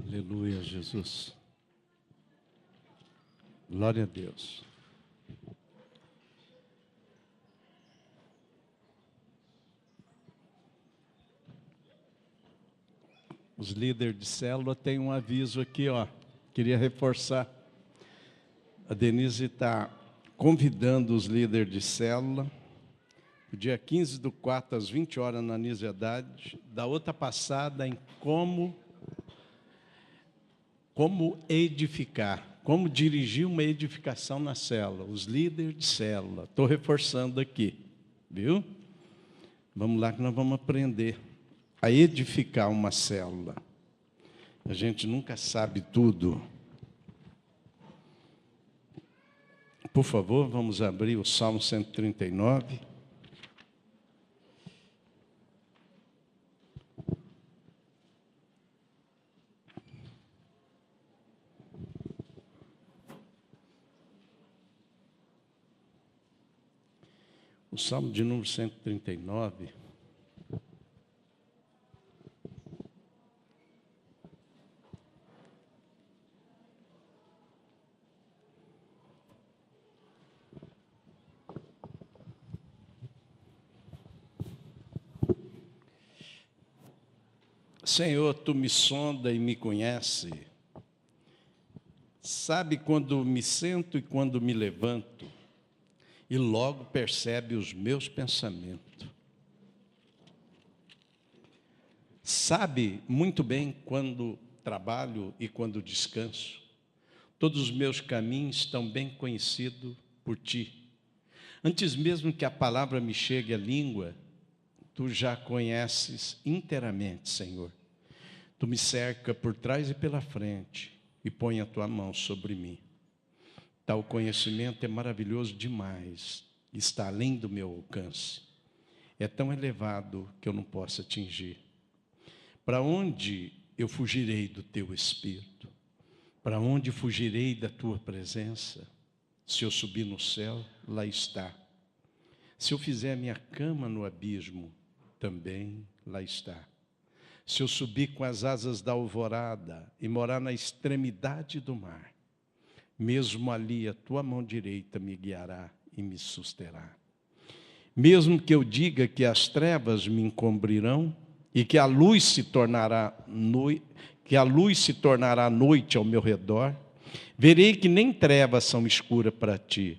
Aleluia, Jesus. Glória a Deus. Os líderes de célula têm um aviso aqui, ó. Queria reforçar. A Denise está convidando os líderes de célula. O dia 15/4, às 20 horas, na Anísio Haddad. Da outra passada em como edificar, como dirigir uma edificação na célula. Os líderes de célula. Estou reforçando aqui, viu? Vamos lá que nós vamos aprender a edificar uma célula. A gente nunca sabe tudo. Por favor, vamos abrir o Salmo 139. O Salmo de número 139. Senhor, Tu me sonda e me conhece. Sabe quando me sento e quando me levanto. E logo percebe os meus pensamentos. Sabe muito bem quando trabalho e quando descanso. Todos os meus caminhos estão bem conhecidos por Ti. Antes mesmo que a palavra me chegue à língua, Tu já conheces inteiramente, Senhor. Tu me cerca por trás e pela frente e põe a Tua mão sobre mim. Tal conhecimento é maravilhoso demais, está além do meu alcance. É tão elevado que eu não posso atingir. Para onde eu fugirei do Teu Espírito? Para onde fugirei da Tua presença? Se eu subir no céu, lá está. Se eu fizer a minha cama no abismo, também lá está. Se eu subir com as asas da alvorada e morar na extremidade do mar, mesmo ali a Tua mão direita me guiará e me susterá. Mesmo que eu diga que as trevas me encobrirão e que a luz se tornará noite ao meu redor, verei que nem trevas são escuras para Ti.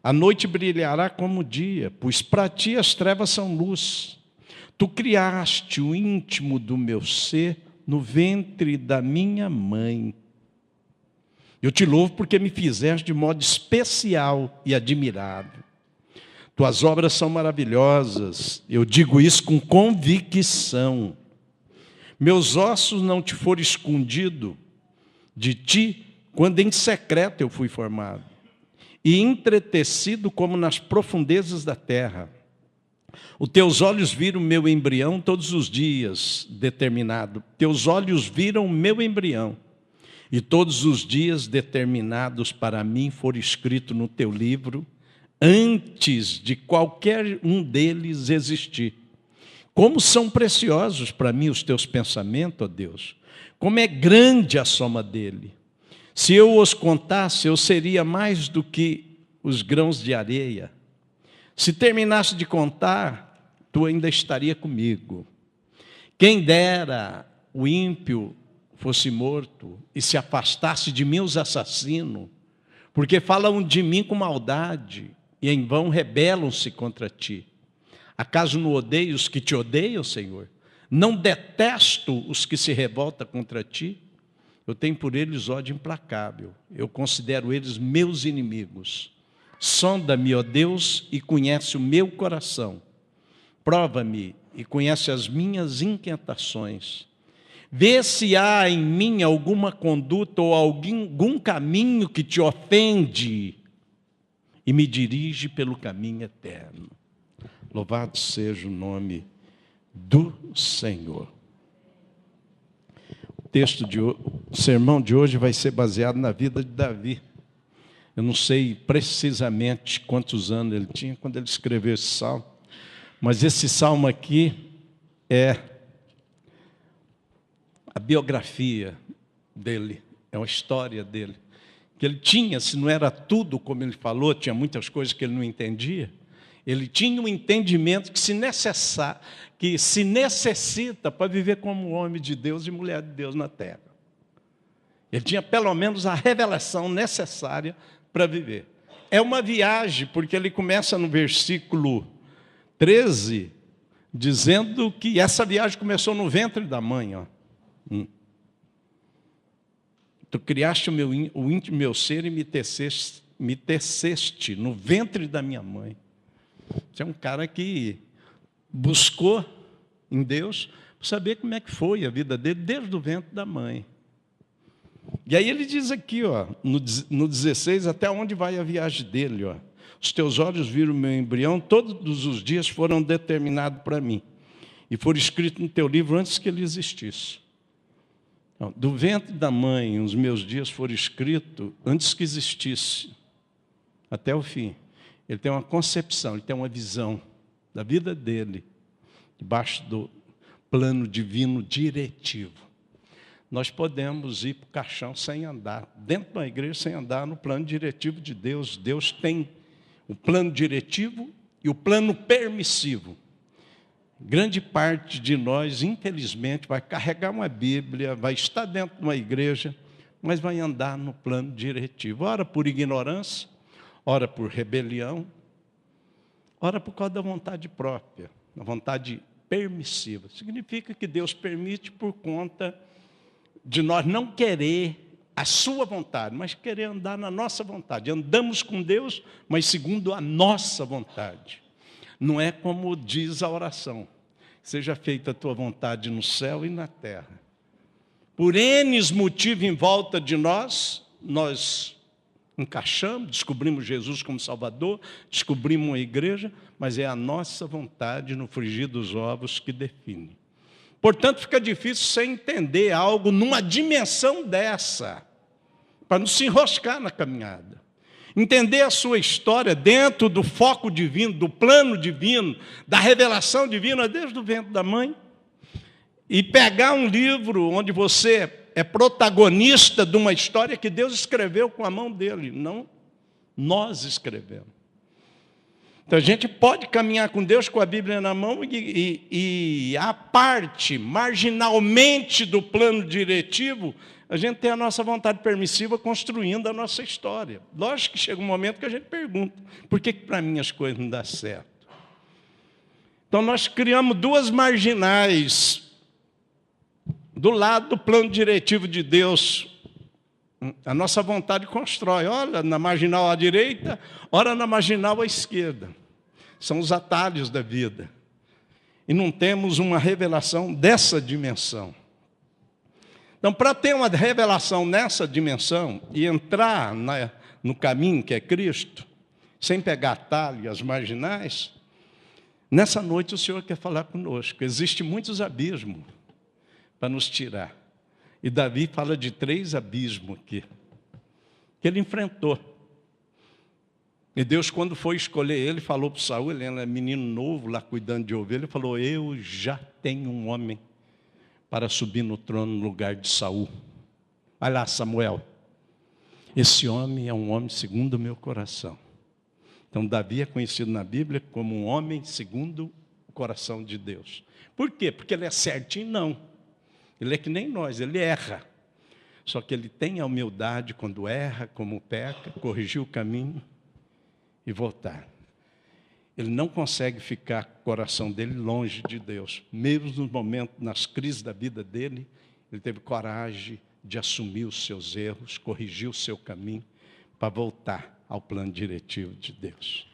A noite brilhará como o dia, pois para Ti as trevas são luz. Tu criaste o íntimo do meu ser no ventre da minha mãe. Eu Te louvo porque me fizeste de modo especial e admirável. Tuas obras são maravilhosas, eu digo isso com convicção. Meus ossos não Te foram escondidos de Ti, quando em secreto eu fui formado, e entretecido como nas profundezas da terra. Os Teus olhos viram meu embrião todos os dias determinado. Teus olhos viram meu embrião. E todos os dias determinados para mim foram escritos no Teu livro, antes de qualquer um deles existir. Como são preciosos para mim os Teus pensamentos, ó Deus. Como é grande a soma dele. Se eu os contasse, eu seria mais do que os grãos de areia. Se terminasse de contar, Tu ainda estaria comigo. Quem dera o ímpio fosse morto e se afastasse de mim os assassinos, porque falam de mim com maldade e em vão rebelam-se contra Ti. Acaso não odeio os que Te odeiam, Senhor? Não detesto os que se revoltam contra Ti? Eu tenho por eles ódio implacável, eu considero eles meus inimigos. Sonda-me, ó Deus, e conhece o meu coração. Prova-me e conhece as minhas inquietações. Vê se há em mim alguma conduta ou algum caminho que Te ofende e me dirige pelo caminho eterno. Louvado seja o nome do Senhor. O sermão de hoje vai ser baseado na vida de Davi. Eu não sei precisamente quantos anos ele tinha quando ele escreveu esse salmo, mas esse salmo aqui é a biografia dele, é uma história dele. Que ele tinha, se não era tudo como ele falou, tinha muitas coisas que ele não entendia, ele tinha um entendimento que se necessita para viver como homem de Deus e mulher de Deus na terra. Ele tinha pelo menos a revelação necessária para viver. É uma viagem, porque ele começa no versículo 13, dizendo que essa viagem começou no ventre da mãe. Ó. Tu criaste o íntimo meu ser e me teceste no ventre da minha mãe. Você é um cara que buscou em Deus para saber como é que foi a vida dele desde o ventre da mãe. E aí ele diz aqui, ó, no 16, até onde vai a viagem dele. Ó. Os teus olhos viram o meu embrião, todos os dias foram determinados para mim. E foram escritos no teu livro antes que ele existisse. Do ventre da mãe, os meus dias foram escritos antes que existisse, até o fim. Ele tem uma concepção, ele tem uma visão da vida dele, debaixo do plano divino diretivo. Nós podemos ir para o caixão sem andar, dentro de uma igreja sem andar no plano diretivo de Deus. Deus tem o plano diretivo e o plano permissivo. Grande parte de nós, infelizmente, vai carregar uma Bíblia, vai estar dentro de uma igreja, mas vai andar no plano diretivo. Ora por ignorância, ora por rebelião, ora por causa da vontade própria, da vontade permissiva. Significa que Deus permite por conta de nós não querer a sua vontade, mas querer andar na nossa vontade. Andamos com Deus, mas segundo a nossa vontade. Não é como diz a oração: seja feita a tua vontade no céu e na terra. Por N motivos em volta de nós encaixamos, descobrimos Jesus como Salvador, descobrimos uma igreja, mas é a nossa vontade no frigir dos ovos que define. Portanto, fica difícil você entender algo numa dimensão dessa, para não se enroscar na caminhada. Entender a sua história dentro do foco divino, do plano divino, da revelação divina desde o ventre da mãe. E pegar um livro onde você é protagonista de uma história que Deus escreveu com a mão dele, não nós escrevemos. Então a gente pode caminhar com Deus com a Bíblia na mão e a parte, marginalmente do plano diretivo, a gente tem a nossa vontade permissiva construindo a nossa história. Lógico que chega um momento que a gente pergunta: por que para mim as coisas não dão certo? Então nós criamos duas marginais do lado do plano diretivo de Deus. A nossa vontade constrói, olha, na marginal à direita, ora na marginal à esquerda. São os atalhos da vida. E não temos uma revelação dessa dimensão. Então, para ter uma revelação nessa dimensão e entrar no caminho que é Cristo, sem pegar atalho e as marginais, nessa noite o Senhor quer falar conosco. Existem muitos abismos para nos tirar. E Davi fala de 3 abismos aqui, que ele enfrentou. E Deus, quando foi escolher ele, falou para Saul, ele era menino novo lá cuidando de ovelha, ele falou: eu já tenho um homem para subir no trono no lugar de Saul. Vai lá, Samuel. Esse homem é um homem segundo o meu coração. Então Davi é conhecido na Bíblia como um homem segundo o coração de Deus. Por quê? Porque ele é certinho? Não. Ele é que nem nós, ele erra. Só que ele tem a humildade quando erra, como peca, corrigir o caminho e voltar. Ele não consegue ficar com o coração dele longe de Deus. Mesmo nos momentos, nas crises da vida dele, ele teve coragem de assumir os seus erros, corrigir o seu caminho, para voltar ao plano diretivo de Deus.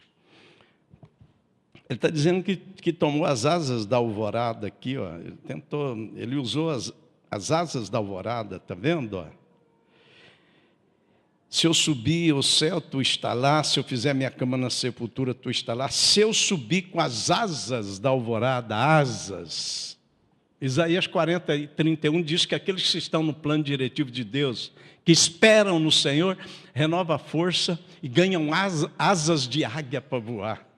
Ele está dizendo que tomou as asas da alvorada aqui, ó. Ele usou as asas da alvorada, está vendo? Ó? Se eu subir ao céu, tu está lá. Se eu fizer minha cama na sepultura, tu está lá. Se eu subir com as asas da alvorada, asas. Isaías 40:31 diz que aqueles que estão no plano diretivo de Deus, que esperam no Senhor, renovam a força e ganham asas de águia para voar.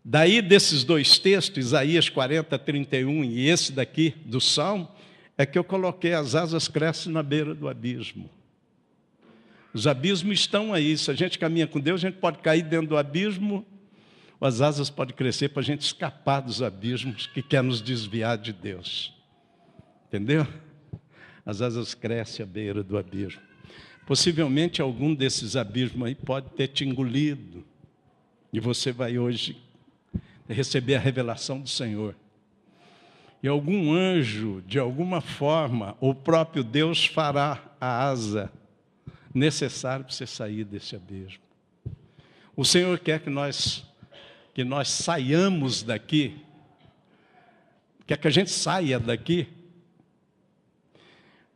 Daí, desses 2 textos, Isaías 40:31 e esse daqui do Salmo, é que eu coloquei as asas crescem na beira do abismo. Os abismos estão aí. Se a gente caminha com Deus, a gente pode cair dentro do abismo, ou as asas podem crescer para a gente escapar dos abismos que quer nos desviar de Deus. Entendeu? As asas crescem à beira do abismo. Possivelmente algum desses abismos aí pode ter te engolido. E você vai hoje receber a revelação do Senhor. E algum anjo, de alguma forma, o próprio Deus fará a asa necessária para você sair desse abismo. O Senhor quer que nós saiamos daqui, quer que a gente saia daqui,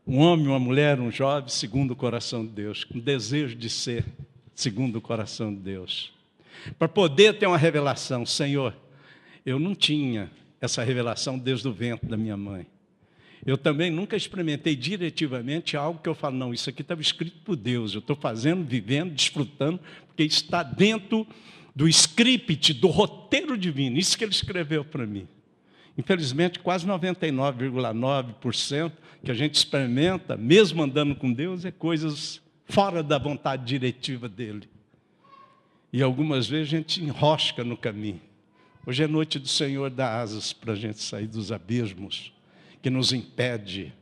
um homem, uma mulher, um jovem, segundo o coração de Deus, com desejo de ser segundo o coração de Deus. Para poder ter uma revelação, Senhor, eu não tinha essa revelação desde o ventre da minha mãe. Eu também nunca experimentei diretivamente algo que eu falo, não, isso aqui estava escrito por Deus, eu estou fazendo, vivendo, desfrutando, porque está dentro do script, do roteiro divino, isso que Ele escreveu para mim. Infelizmente, quase 99,9% que a gente experimenta, mesmo andando com Deus, é coisas fora da vontade diretiva dEle. E algumas vezes a gente enrosca no caminho. Hoje é noite do Senhor dar asas para a gente sair dos abismos que nos impede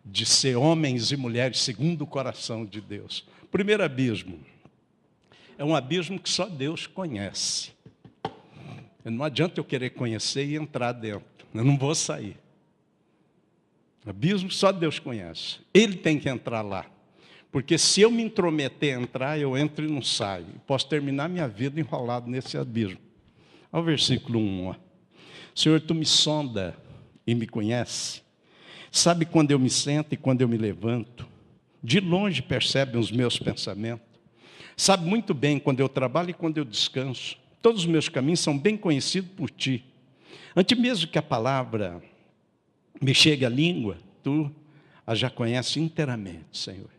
de ser homens e mulheres segundo o coração de Deus. O primeiro abismo é um abismo que só Deus conhece. Não adianta eu querer conhecer e entrar dentro. Eu não vou sair. Abismo só Deus conhece. Ele tem que entrar lá. Porque se eu me intrometer a entrar, eu entro e não saio. Posso terminar minha vida enrolado nesse abismo. Olha o versículo 1. Ó. Senhor, Tu me sonda e me conhece. Sabe quando eu me sento e quando eu me levanto. De longe percebe os meus pensamentos. Sabe muito bem quando eu trabalho e quando eu descanso. Todos os meus caminhos são bem conhecidos por Ti. Antes mesmo que a palavra me chegue à língua, Tu a já conheces inteiramente, Senhor.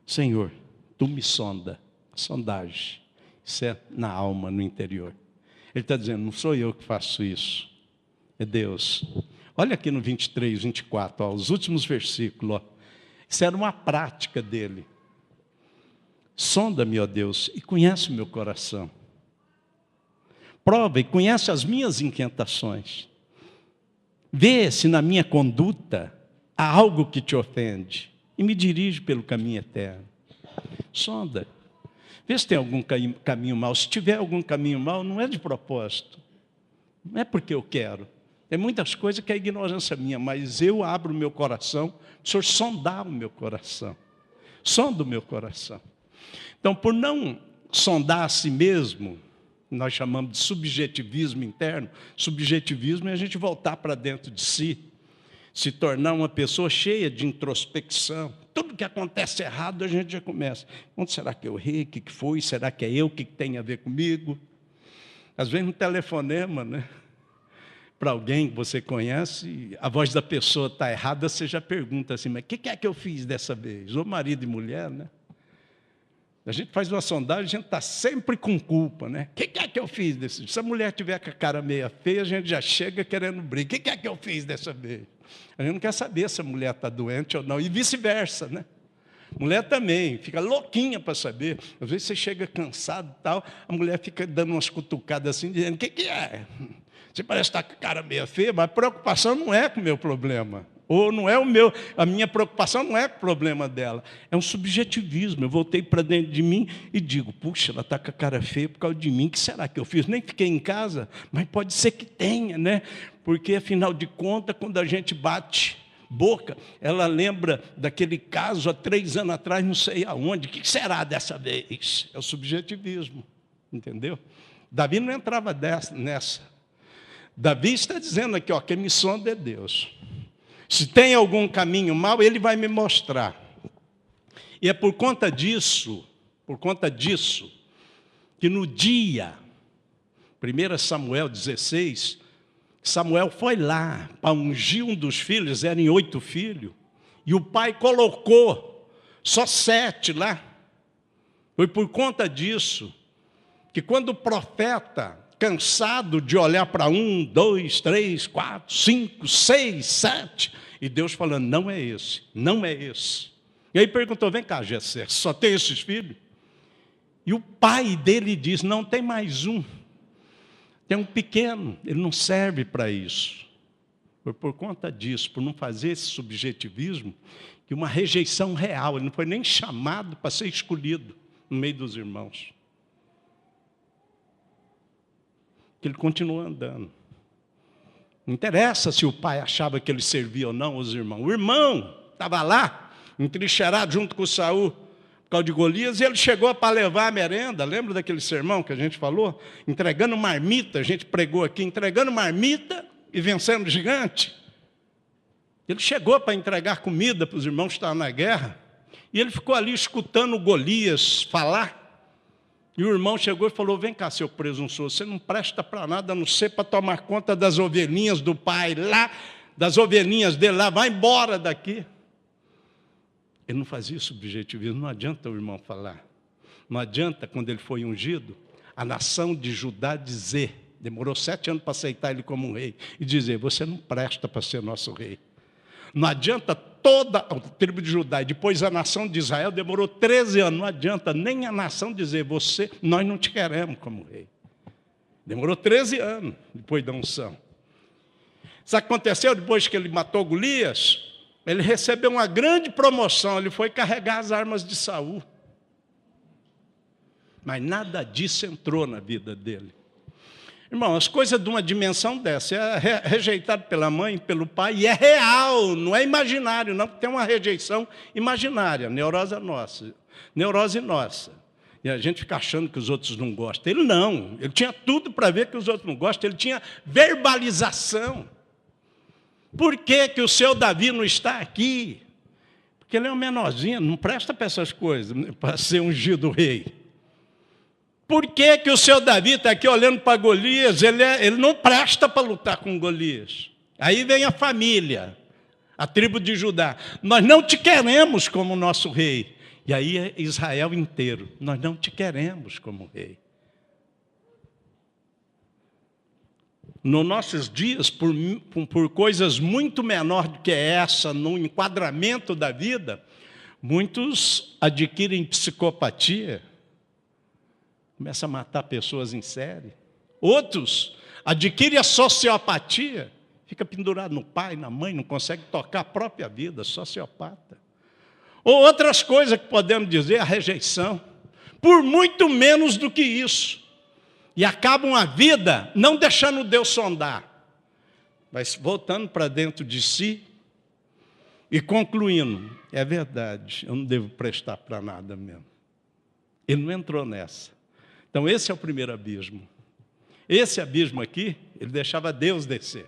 Senhor, Tu me sonda. Sondagem. Isso é na alma, no interior. Ele está dizendo, não sou eu que faço isso. É Deus. Olha aqui no 23, 24, ó, os últimos versículos. Ó. Isso era uma prática dele. Sonda-me, ó Deus, e conhece o meu coração. Prova e conhece as minhas inquietações. Vê se na minha conduta há algo que te ofende. E me dirige pelo caminho eterno. Sonda. Vê se tem algum caminho mau. Se tiver algum caminho mau, não é de propósito. Não é porque eu quero. Tem muitas coisas que é ignorância minha, mas eu abro o meu coração, o Senhor sondar o meu coração. Sonda o meu coração. Então, por não sondar a si mesmo, nós chamamos de subjetivismo interno. Subjetivismo é a gente voltar para dentro de si, se tornar uma pessoa cheia de introspecção. Tudo que acontece errado, a gente já começa. Onde será que eu errei? O que foi? Será que é eu? O que tem a ver comigo? Às vezes, um telefonema, né? Para alguém que você conhece, a voz da pessoa está errada, você já pergunta assim, mas o que é que eu fiz dessa vez? Ou marido e mulher, né? A gente faz uma sondagem, a gente está sempre com culpa, né? O que é que eu fiz desse vez? Se a mulher tiver com a cara meia feia, a gente já chega querendo briga. O que é que eu fiz dessa vez? A gente não quer saber se a mulher está doente ou não, e vice-versa, né? Mulher também, fica louquinha para saber. Às vezes você chega cansado e tal, a mulher fica dando umas cutucadas assim, dizendo, o que é? Você parece estar com a cara meia feia, mas a preocupação não é com o meu problema. Ou não é a minha preocupação não é com o problema dela. É um subjetivismo. Eu voltei para dentro de mim e digo, puxa, ela está com a cara feia por causa de mim. O que será que eu fiz? Nem fiquei em casa, mas pode ser que tenha, né? Porque, afinal de contas, quando a gente bate boca, ela lembra daquele caso há 3 anos atrás, não sei aonde. O que será dessa vez? É o subjetivismo, entendeu? Davi não entrava nessa. Davi está dizendo aqui, ó, quem me sonda é Deus. Se tem algum caminho mau, Ele vai me mostrar. E é por conta disso, que no dia, 1 Samuel 16, Samuel foi lá para ungir um dos filhos, eram 8 filhos, e o pai colocou só 7 lá. Foi por conta disso, que quando o profeta, cansado de olhar para 1, 2, 3, 4, 5, 6, 7, E Deus falando, não é esse, não é esse. E aí perguntou, vem cá, Jessé, só tem esses filhos? E o pai dele diz, não, tem mais um. Tem um pequeno, ele não serve para isso. Foi por conta disso, por não fazer esse subjetivismo, que uma rejeição real, ele não foi nem chamado para ser escolhido no meio dos irmãos. Que ele continuou andando. Não interessa se o pai achava que ele servia ou não os irmãos. O irmão estava lá, entrincheirado junto com Saul, por causa de Golias, e ele chegou para levar a merenda. Lembra daquele sermão que a gente falou? Entregando marmita, a gente pregou aqui, entregando marmita e vencendo o gigante. Ele chegou para entregar comida para os irmãos que estavam na guerra, e ele ficou ali escutando Golias falar. E o irmão chegou e falou, vem cá, seu presunçoso, você não presta para nada, a não ser para tomar conta das ovelhinhas do pai lá, das ovelhinhas dele lá, vai embora daqui. Ele não fazia subjetivismo, não adianta o irmão falar. Não adianta, quando ele foi ungido, a nação de Judá dizer, demorou 7 anos para aceitar ele como um rei, e dizer, você não presta para ser nosso rei. Não adianta toda a tribo de Judá, e depois a nação de Israel, demorou 13 anos, não adianta nem a nação dizer, nós não te queremos como rei. Demorou 13 anos depois da unção. Isso aconteceu depois que ele matou Golias, ele recebeu uma grande promoção, ele foi carregar as armas de Saul. Mas nada disso entrou na vida dele. Irmão, as coisas de uma dimensão dessa, é rejeitado pela mãe, pelo pai, e é real, não é imaginário, não, porque tem uma rejeição imaginária, neurose nossa. E a gente fica achando que os outros não gostam. Ele não, ele tinha tudo para ver que os outros não gostam, ele tinha verbalização. Por que que o seu Davi não está aqui? Porque ele é um menorzinho, não presta para essas coisas, para ser ungido rei. Por que que o seu Davi está aqui olhando para Golias? Ele não presta para lutar com Golias. Aí vem a família, a tribo de Judá. Nós não te queremos como nosso rei. E aí é Israel inteiro. Nós não te queremos como rei. Nos nossos dias, por coisas muito menores do que essa, no enquadramento da vida, muitos adquirem psicopatia, começam a matar pessoas em série. Outros adquirem a sociopatia, fica pendurado no pai, na mãe, não consegue tocar a própria vida, sociopata. Ou outras coisas que podemos dizer, a rejeição, por muito menos do que isso. E acabam a vida não deixando Deus sondar, mas voltando para dentro de si e concluindo, é verdade, eu não devo prestar para nada mesmo. Ele não entrou nessa. Então, esse é o primeiro abismo. Esse abismo aqui, ele deixava Deus descer.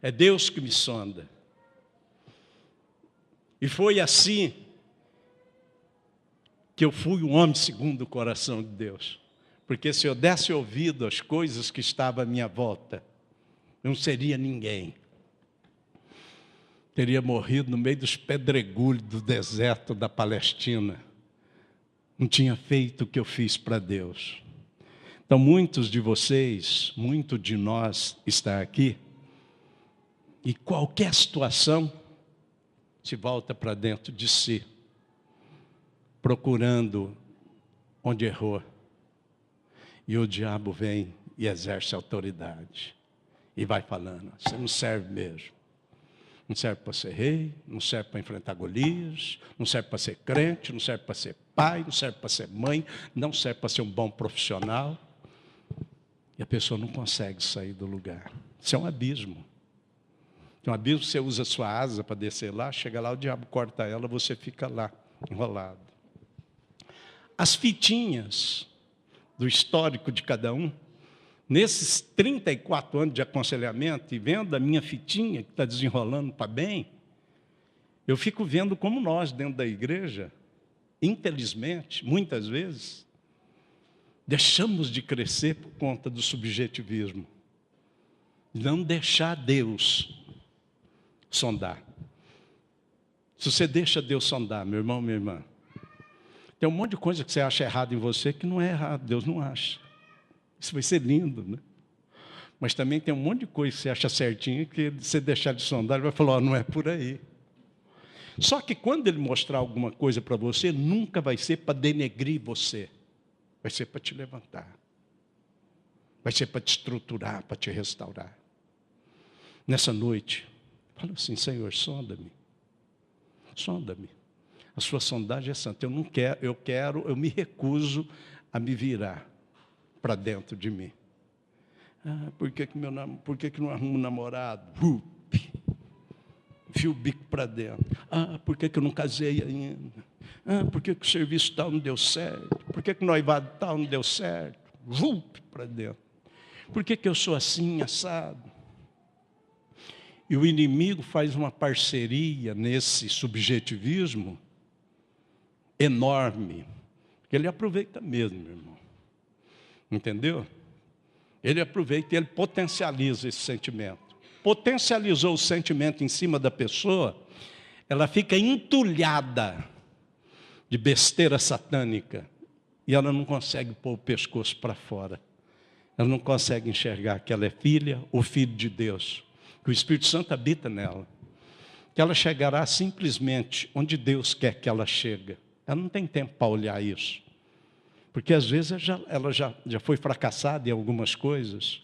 É Deus que me sonda. E foi assim que eu fui um homem segundo o coração de Deus. Porque se eu desse ouvido às coisas que estavam à minha volta, não seria ninguém. Teria morrido no meio dos pedregulhos do deserto da Palestina. Não tinha feito o que eu fiz para Deus. Então, muitos de vocês, muito de nós está aqui, e qualquer situação se volta para dentro de si, procurando onde errou. E o diabo vem e exerce autoridade. E vai falando, você não serve mesmo. Não serve para ser rei, não serve para enfrentar Golias, não serve para ser crente, não serve para ser pai, não serve para ser mãe, não serve para ser um bom profissional. E a pessoa não consegue sair do lugar. Isso é um abismo. Tem um abismo, você usa a sua asa para descer lá, chega lá, o diabo corta ela, você fica lá, enrolado. As fitinhas do histórico de cada um, nesses 34 anos de aconselhamento, e vendo a minha fitinha que está desenrolando para bem, eu fico vendo como nós, dentro da igreja, infelizmente, muitas vezes, deixamos de crescer por conta do subjetivismo. Não deixar Deus sondar. Se você deixa Deus sondar, meu irmão, minha irmã, tem um monte de coisa que você acha errado em você que não é errado, Deus não acha. Isso vai ser lindo, né? Mas também tem um monte de coisa que você acha certinho, que você deixar de sondar, ele vai falar, não é por aí. Só que quando ele mostrar alguma coisa para você, nunca vai ser para denegrir você. Vai ser para te levantar. Vai ser para te estruturar, para te restaurar. Nessa noite, fala assim, Senhor, sonda-me. Sonda-me. A sua sondagem é santa. Eu não quero, eu me recuso a me virar para dentro de mim. Por que não arrumo um namorado? Enfio o bico para dentro. Por que eu não casei ainda? Por que o serviço tal não deu certo? Por que o noivado tal não deu certo? Para dentro. Por que eu sou assim, assado? E o inimigo faz uma parceria nesse subjetivismo enorme. Porque ele aproveita mesmo, meu irmão. Entendeu? Ele aproveita e ele potencializa esse sentimento. Potencializou o sentimento em cima da pessoa, ela fica entulhada de besteira satânica. E ela não consegue pôr o pescoço para fora. Ela não consegue enxergar que ela é filha ou filho de Deus. Que o Espírito Santo habita nela. Que ela chegará simplesmente onde Deus quer que ela chegue. Ela não tem tempo para olhar isso. Porque às vezes ela já foi fracassada em algumas coisas.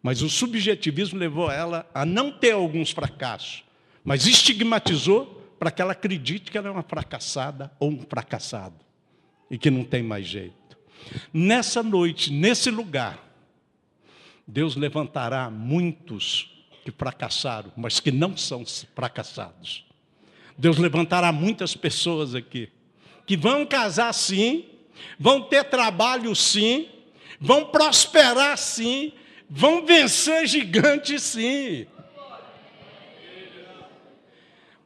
Mas o subjetivismo levou ela a não ter alguns fracassos. Mas estigmatizou para que ela acredite que ela é uma fracassada ou um fracassado. E que não tem mais jeito. Nessa noite, nesse lugar, Deus levantará muitos que fracassaram, mas que não são fracassados. Deus levantará muitas pessoas aqui, que vão casar sim, vão ter trabalho sim, vão prosperar sim, vão vencer gigantes sim.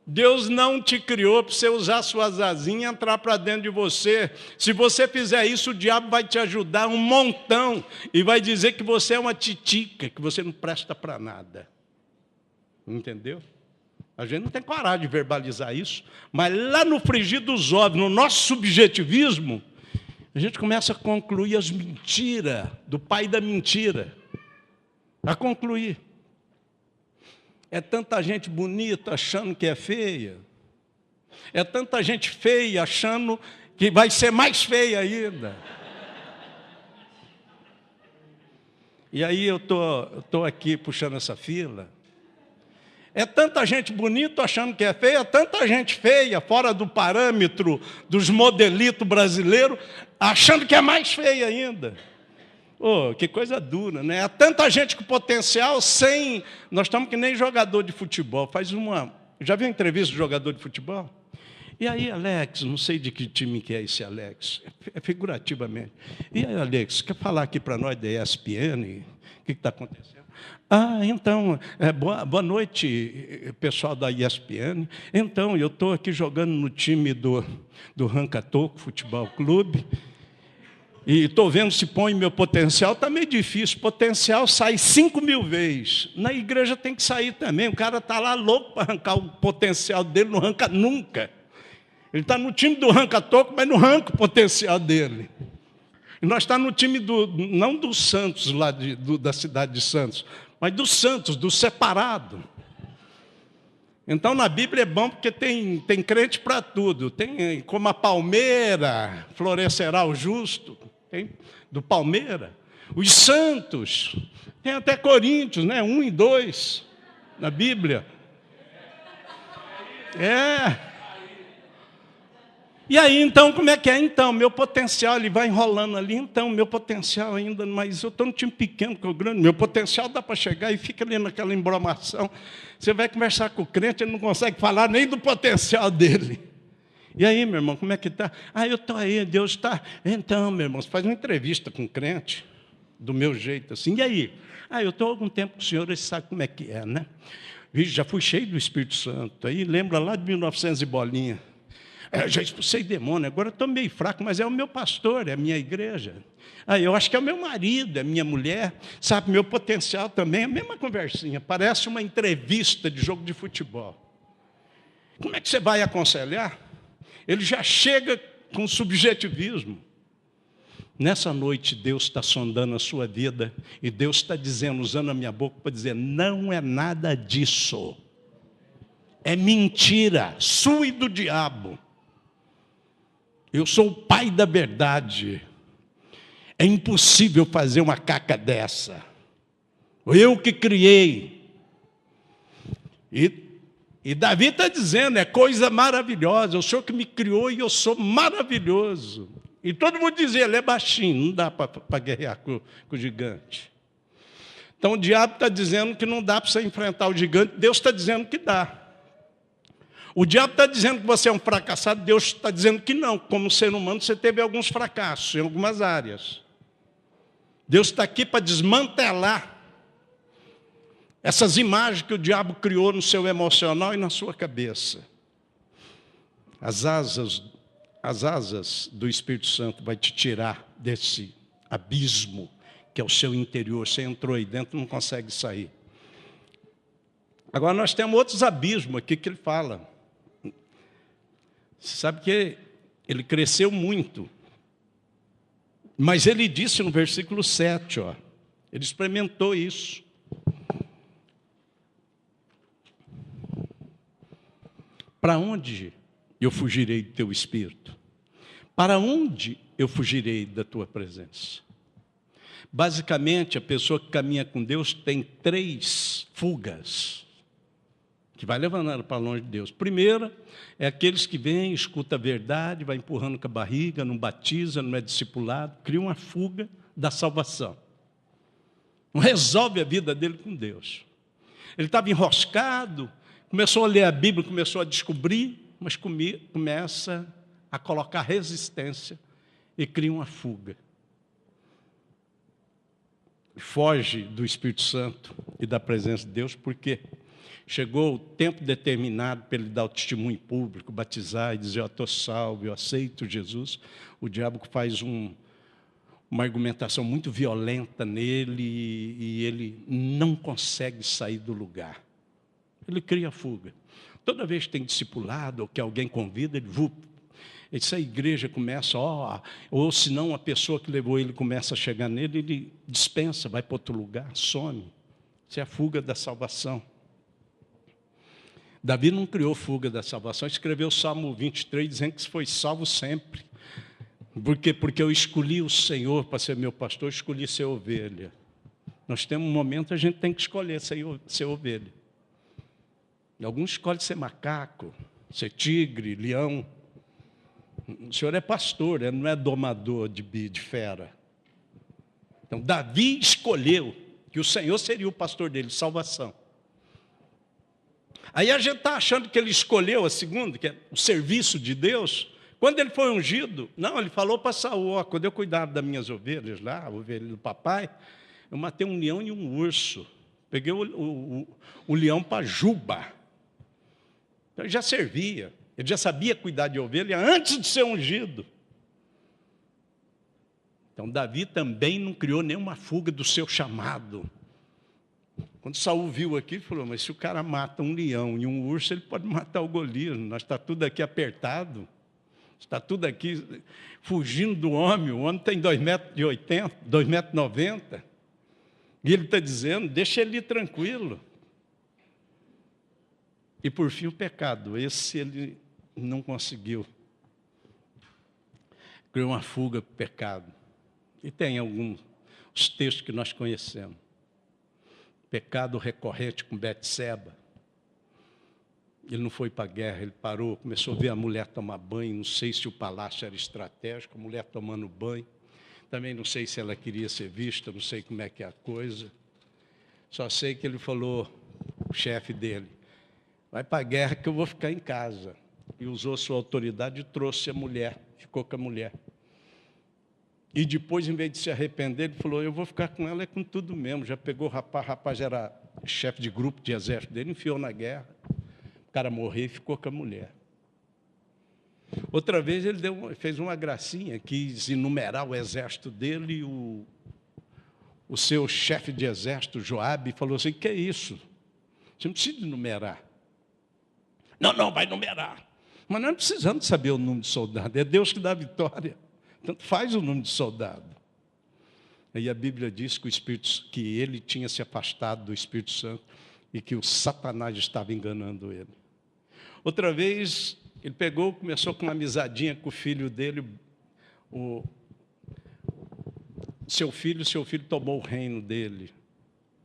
Deus não te criou para você usar suas asinhas e entrar para dentro de você. Se você fizer isso, o diabo vai te ajudar um montão e vai dizer que você é uma titica, que você não presta para nada. Entendeu? A gente não tem coragem de verbalizar isso, mas lá no frigir dos ovos, no nosso subjetivismo, a gente começa a concluir as mentiras do pai da mentira. A concluir. É tanta gente bonita achando que é feia. É tanta gente feia achando que vai ser mais feia ainda. E aí eu tô aqui puxando essa fila. É tanta gente bonita achando que é feia, é tanta gente feia, fora do parâmetro dos modelitos brasileiros, achando que é mais feia ainda. Oh, que coisa dura, né? Há tanta gente com potencial sem... Nós estamos que nem jogador de futebol. Já viu entrevista de jogador de futebol? E aí, Alex, não sei de que time que é esse Alex, é figurativamente. E aí, Alex, quer falar aqui para nós da ESPN? O que está acontecendo? Então, boa noite, pessoal da ESPN. Então, eu estou aqui jogando no time do Rancatoco Futebol Clube. E estou vendo se põe meu potencial, está meio difícil. Potencial sai 5.000 vezes. Na igreja tem que sair também. O cara está lá louco para arrancar o potencial dele, não arranca nunca. Ele está no time do Rancatoco, mas não arranca o potencial dele. E nós estamos no time não dos Santos, lá da cidade de Santos, mas dos Santos, do separado. Então, na Bíblia é bom porque tem crente para tudo. Tem como a palmeira, florescerá o justo. Tem do Palmeira. Os santos. Tem até Coríntios, né? 1 e 2 na Bíblia. E aí, então, como é que é? Então, meu potencial, ele vai enrolando ali. Então, meu potencial ainda, mas eu estou num time pequeno, que é o grande. Meu potencial dá para chegar e fica ali naquela embromação. Você vai conversar com o crente, ele não consegue falar nem do potencial dele. E aí, meu irmão, como é que está? Eu estou aí, Deus está... Então, meu irmão, você faz uma entrevista com o crente, do meu jeito assim. E aí? Eu estou há algum tempo com o senhor, ele sabe como é que é, né? Já fui cheio do Espírito Santo. Aí lembra lá de 1900 e bolinha. Já expulsei demônio, agora estou meio fraco, mas é o meu pastor, é a minha igreja. Eu acho que é o meu marido, é a minha mulher, sabe, meu potencial também, é a mesma conversinha, parece uma entrevista de jogo de futebol. Como é que você vai aconselhar? Ele já chega com subjetivismo. Nessa noite, Deus está sondando a sua vida e Deus está dizendo, usando a minha boca para dizer, não é nada disso. É mentira, sua e do diabo. Eu sou o pai da verdade. É impossível fazer uma caca dessa. Eu que criei. E Davi está dizendo, é coisa maravilhosa. O Senhor que me criou e eu sou maravilhoso. E todo mundo dizia, ele é baixinho, não dá para guerrear com o gigante. Então o diabo está dizendo que não dá para você enfrentar o gigante, Deus está dizendo que dá. O diabo está dizendo que você é um fracassado, Deus está dizendo que não. Como ser humano, você teve alguns fracassos em algumas áreas. Deus está aqui para desmantelar essas imagens que o diabo criou no seu emocional e na sua cabeça. As asas do Espírito Santo vai te tirar desse abismo que é o seu interior. Você entrou aí dentro e não consegue sair. Agora nós temos outros abismos aqui que ele fala. Você sabe que ele cresceu muito. Mas ele disse no versículo 7, ó, ele experimentou isso. Para onde eu fugirei do teu espírito? Para onde eu fugirei da tua presença? Basicamente, a pessoa que caminha com Deus tem 3 fugas que vai levando ela para longe de Deus. Primeira é aqueles que vêm, escutam a verdade, vai empurrando com a barriga, não batiza, não é discipulado, cria uma fuga da salvação. Não resolve a vida dele com Deus. Ele estava enroscado, começou a ler a Bíblia, começou a descobrir, mas começa a colocar resistência e cria uma fuga. Foge do Espírito Santo e da presença de Deus, porque chegou o tempo determinado para ele dar o testemunho público, batizar e dizer, eu estou salvo, eu aceito Jesus. O diabo faz uma argumentação muito violenta nele e ele não consegue sair do lugar. Ele cria fuga. Toda vez que tem discipulado ou que alguém convida, essa igreja começa, ou se não a pessoa que levou ele começa a chegar nele, ele dispensa, vai para outro lugar, some. Isso é a fuga da salvação. Davi não criou fuga da salvação, escreveu o Salmo 23 dizendo que foi salvo sempre. Por quê? Porque eu escolhi o Senhor para ser meu pastor, eu escolhi ser ovelha. Nós temos um momento, a gente tem que escolher ser ovelha. E alguns escolhem ser macaco, ser tigre, leão. O Senhor é pastor, não é domador de fera. Então, Davi escolheu que o Senhor seria o pastor dele, salvação. Aí a gente está achando que ele escolheu a segunda, que é o serviço de Deus. Quando ele foi ungido, não, ele falou para Saul, quando eu cuidava das minhas ovelhas lá, a ovelha do papai, eu matei um leão e um urso. Peguei o leão para Juba. Então, ele já servia, ele já sabia cuidar de ovelha antes de ser ungido. Então, Davi também não criou nenhuma fuga do seu chamado. Quando Saul viu aqui, ele falou, mas se o cara mata um leão e um urso, ele pode matar o Golias. Nós está tudo aqui apertado. Está tudo aqui fugindo do homem. O homem tem 2,80 m, 2,90 m. E ele está dizendo, deixa ele ir tranquilo. E por fim o pecado. Esse ele não conseguiu. Criou uma fuga para o pecado. E tem alguns textos que nós conhecemos. Pecado recorrente com Betseba. Ele não foi para a guerra, ele parou, começou a ver a mulher tomar banho, não sei se o palácio era estratégico, a mulher tomando banho. Também não sei se ela queria ser vista, não sei como é que é a coisa. Só sei que ele falou, o chefe dele, vai para a guerra que eu vou ficar em casa. E usou sua autoridade e trouxe a mulher, ficou com a mulher. E depois, em vez de se arrepender, ele falou, eu vou ficar com ela, é com tudo mesmo. Já pegou o rapaz era chefe de grupo de exército dele, enfiou na guerra. O cara morreu e ficou com a mulher. Outra vez ele fez uma gracinha, quis enumerar o exército dele, e o seu chefe de exército, Joabe, falou assim, que é isso? Você não precisa enumerar. Não, vai enumerar. Mas nós não precisamos saber o número de soldados, é Deus que dá a vitória. Tanto faz o número de soldado. Aí a Bíblia diz que ele tinha se afastado do Espírito Santo e que o Satanás estava enganando ele. Outra vez, ele começou com uma amizadinha com o filho dele. Seu filho tomou o reino dele.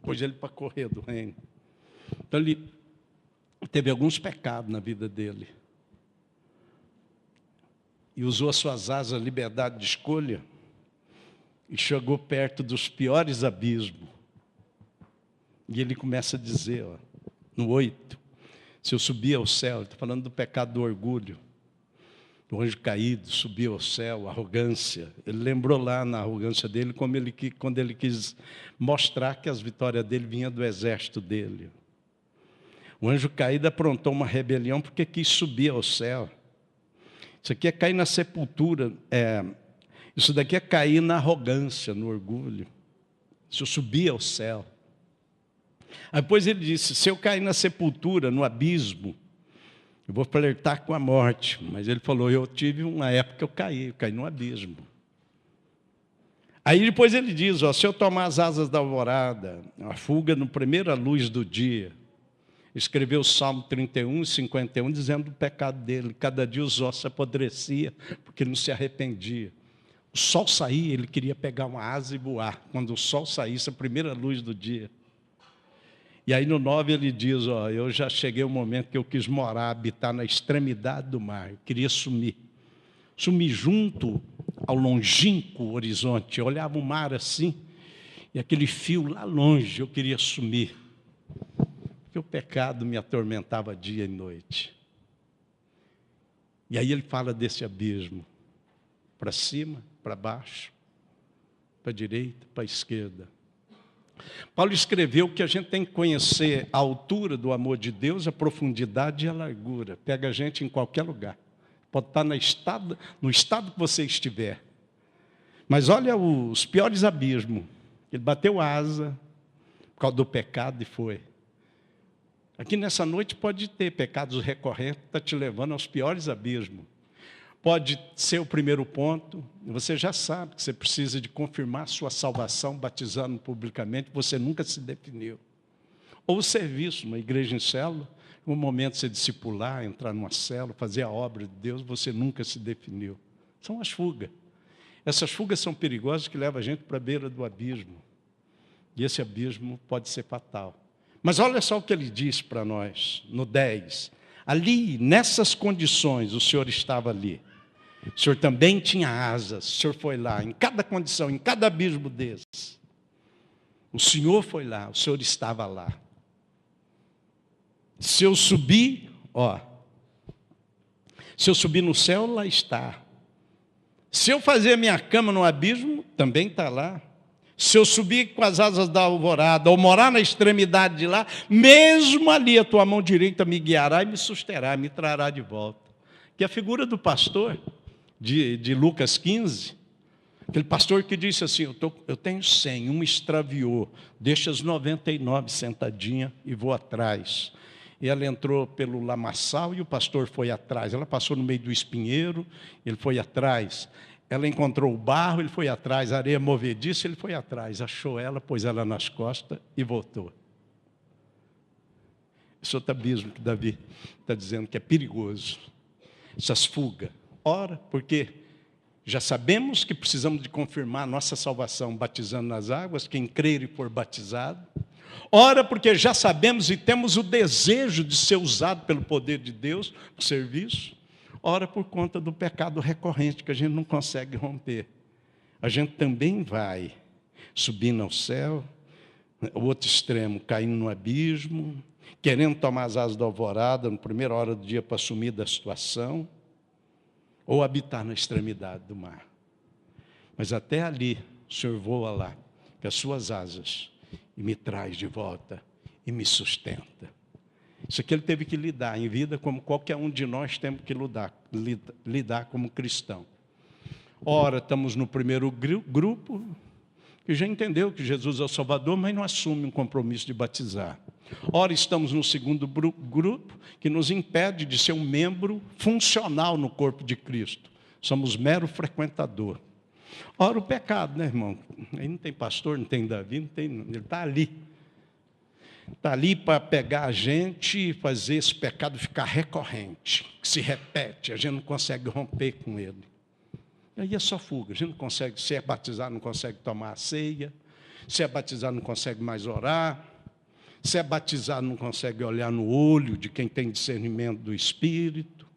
Pôs ele para correr do reino. Então, ele teve alguns pecados na vida dele. E usou as suas asas, liberdade de escolha, e chegou perto dos piores abismos. E ele começa a dizer, no 8, se eu subir ao céu, ele está falando do pecado do orgulho, do anjo caído, subiu ao céu, arrogância. Ele lembrou lá na arrogância dele, quando ele quis mostrar que as vitórias dele vinham do exército dele. O anjo caído aprontou uma rebelião porque quis subir ao céu. Isso aqui é cair na sepultura, isso daqui é cair na arrogância, no orgulho. Se eu subir ao céu. Aí depois ele disse, se eu cair na sepultura, no abismo, eu vou flertar com a morte. Mas ele falou, eu tive uma época que eu caí no abismo. Aí depois ele diz, se eu tomar as asas da alvorada, a fuga no primeira luz do dia, escreveu o Salmo 31 e 51, dizendo do pecado dele. Cada dia os ossos apodrecia, porque ele não se arrependia. O sol saía, ele queria pegar uma asa e voar. Quando o sol saísse, a primeira luz do dia. E aí no 9 ele diz, eu já cheguei ao momento que eu quis morar, habitar na extremidade do mar. Eu queria sumir. Sumir junto ao longínquo horizonte. Eu olhava o mar assim, e aquele fio lá longe, eu queria sumir. Porque o pecado me atormentava dia e noite. E aí ele fala desse abismo. Para cima, para baixo, para a direita, para a esquerda. Paulo escreveu que a gente tem que conhecer a altura do amor de Deus, a profundidade e a largura. Pega a gente em qualquer lugar. Pode estar no estado que você estiver. Mas olha os piores abismos. Ele bateu asa por causa do pecado e foi. Aqui nessa noite pode ter pecados recorrentes que estão te levando aos piores abismos. Pode ser o primeiro ponto, você já sabe que você precisa de confirmar sua salvação, batizando publicamente, você nunca se definiu. Ou o serviço, uma igreja em célula, no momento de você discipular, entrar numa célula, fazer a obra de Deus, você nunca se definiu. São as fugas. Essas fugas são perigosas que levam a gente para a beira do abismo. E esse abismo pode ser fatal. Mas olha só o que ele diz para nós, no 10. Ali, nessas condições, o Senhor estava ali. O Senhor também tinha asas, o Senhor foi lá, em cada condição, em cada abismo desses. O Senhor foi lá, o Senhor estava lá. Se eu subir, se eu subir no céu, lá está. Se eu fazer a minha cama no abismo, também está lá. Se eu subir com as asas da alvorada, ou morar na extremidade de lá, mesmo ali a tua mão direita me guiará e me susterá, me trará de volta. Que é a figura do pastor de Lucas 15, aquele pastor que disse assim, eu tenho 100, uma extraviou, deixa as 99 sentadinha e vou atrás. E ela entrou pelo lamaçal e o pastor foi atrás. Ela passou no meio do espinheiro, ele foi atrás. Ela encontrou o barro, ele foi atrás, a areia movediça, ele foi atrás, achou ela, pôs ela nas costas e voltou. Esse outro abismo que Davi está dizendo que é perigoso, essas fugas. Ora, porque já sabemos que precisamos de confirmar a nossa salvação batizando nas águas, quem crer e for batizado. Ora, porque já sabemos e temos o desejo de ser usado pelo poder de Deus no serviço. Ora, por conta do pecado recorrente que a gente não consegue romper. A gente também vai subindo ao céu, o outro extremo, caindo no abismo, querendo tomar as asas da alvorada na primeira hora do dia para sumir da situação, ou habitar na extremidade do mar. Mas até ali, o Senhor voa lá, com as suas asas, e me traz de volta, e me sustenta. Isso aqui ele teve que lidar em vida, como qualquer um de nós temos que lidar como cristão. Ora, estamos no primeiro grupo, que já entendeu que Jesus é o Salvador, mas não assume um compromisso de batizar. Ora, estamos no segundo grupo, que nos impede de ser um membro funcional no corpo de Cristo. Somos mero frequentador. Ora, o pecado, né, irmão? Aí não tem pastor, não tem Davi, não tem, ele está ali. Está ali para pegar a gente e fazer esse pecado ficar recorrente, que se repete, a gente não consegue romper com ele. E aí é só fuga, a gente não consegue, se é batizado, não consegue tomar a ceia, se é batizado, não consegue mais orar, se é batizado, não consegue olhar no olho de quem tem discernimento do Espírito,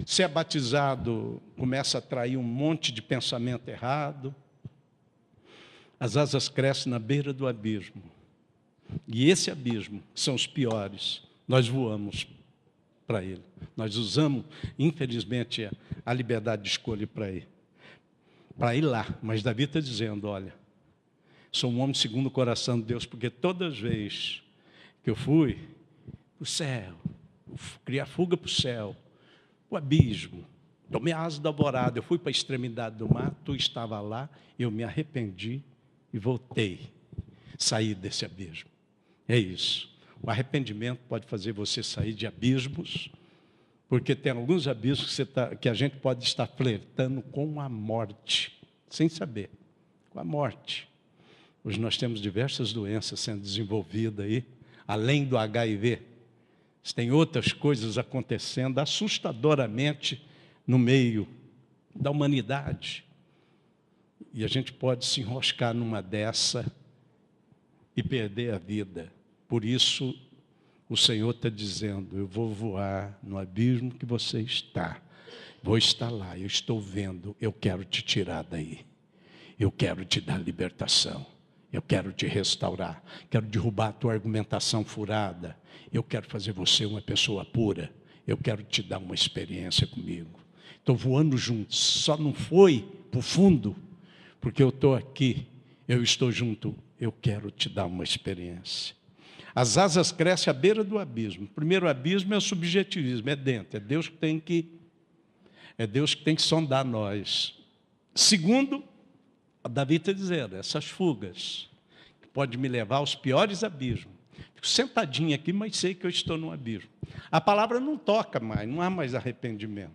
se é batizado, começa a atrair um monte de pensamento errado, as asas crescem na beira do abismo. E esse abismo, que são os piores, nós voamos para ele. Nós usamos, infelizmente, a liberdade de escolha para ir lá. Mas Davi está dizendo, olha, sou um homem segundo o coração de Deus, porque todas as vezes que eu fui para o céu, criar fuga para o céu, o abismo, tomei a asa da alvorada, eu fui para a extremidade do mar, tu estava lá, eu me arrependi e voltei, saí desse abismo. É isso. O arrependimento pode fazer você sair de abismos, porque tem alguns abismos que a gente pode estar flertando com a morte, sem saber, com a morte. Hoje nós temos diversas doenças sendo desenvolvidas aí, além do HIV. Tem outras coisas acontecendo assustadoramente no meio da humanidade. E a gente pode se enroscar numa dessa e perder a vida. Por isso, o Senhor está dizendo, eu vou voar no abismo que você está. Vou estar lá, eu estou vendo, eu quero te tirar daí. Eu quero te dar libertação. Eu quero te restaurar. Quero derrubar a tua argumentação furada. Eu quero fazer você uma pessoa pura. Eu quero te dar uma experiência comigo. Estou voando juntos. Só não foi para o fundo, porque eu estou aqui. Eu estou junto. Eu quero te dar uma experiência. As asas crescem à beira do abismo. O primeiro abismo é o subjetivismo, é dentro. É Deus que tem que sondar nós. Segundo, Davi está dizendo, essas fugas, que podem me levar aos piores abismos. Fico sentadinho aqui, mas sei que eu estou num abismo. A palavra não toca mais, não há mais arrependimento.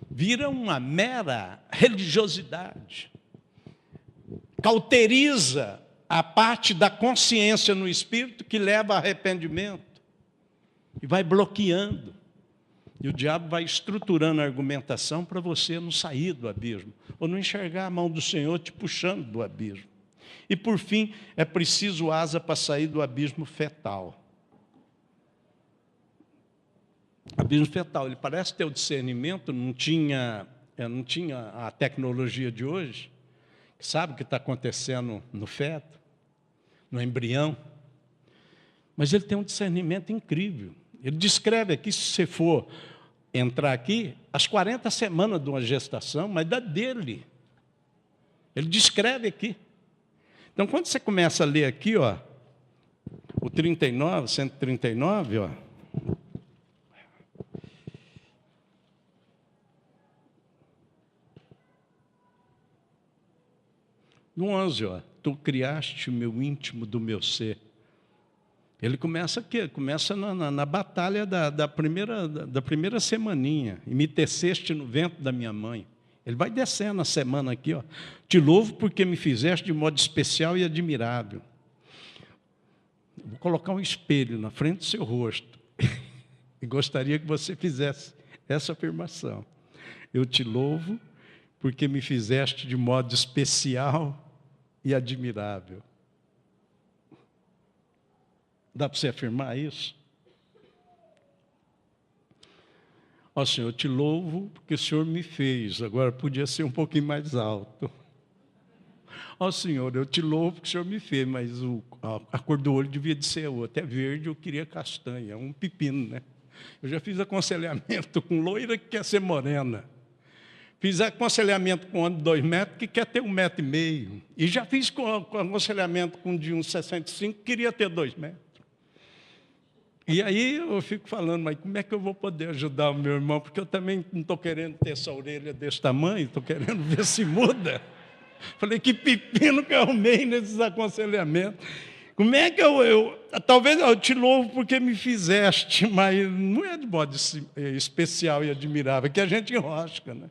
Vira uma mera religiosidade. Cauteriza a parte da consciência no espírito que leva a arrependimento. E vai bloqueando. E o diabo vai estruturando a argumentação para você não sair do abismo, ou não enxergar a mão do Senhor te puxando do abismo. E, por fim, é preciso asa para sair do abismo fetal. Abismo fetal, ele parece ter o discernimento, não tinha a tecnologia de hoje, que sabe o que está acontecendo no feto, no embrião, mas ele tem um discernimento incrível. Ele descreve aqui, se você for entrar aqui, as 40 semanas de uma gestação, mas da dele. Ele descreve aqui. Então, quando você começa a ler aqui, ó, o 139, ó, no 11, ó, tu criaste o meu íntimo do meu ser. Ele começa aqui, começa na batalha da primeira semaninha. E me teceste no ventre da minha mãe. Ele vai descendo a semana aqui, ó. Te louvo porque me fizeste de modo especial e admirável. Vou colocar um espelho na frente do seu rosto. E gostaria que você fizesse essa afirmação. Eu te louvo porque me fizeste de modo especial e admirável. Dá para você afirmar isso? Ó Senhor, eu te louvo porque o Senhor me fez. Agora podia ser um pouquinho mais alto. Ó Senhor, eu te louvo porque o Senhor me fez, mas a cor do olho devia de ser outra. É verde, eu queria castanha, um pepino, né? Eu já fiz aconselhamento com loira que quer ser morena. Fiz aconselhamento com homem de 2 metros que quer ter 1,5 metro. E já fiz aconselhamento com de 1,65 que queria ter 2 metros. E aí eu fico falando, mas como é que eu vou poder ajudar o meu irmão? Porque eu também não estou querendo ter essa orelha desse tamanho, estou querendo ver se muda. Falei, que pepino que eu arrumei nesses aconselhamentos. Como é que talvez eu te louvo porque me fizeste, mas não é de modo especial e admirável, que a gente enrosca, né?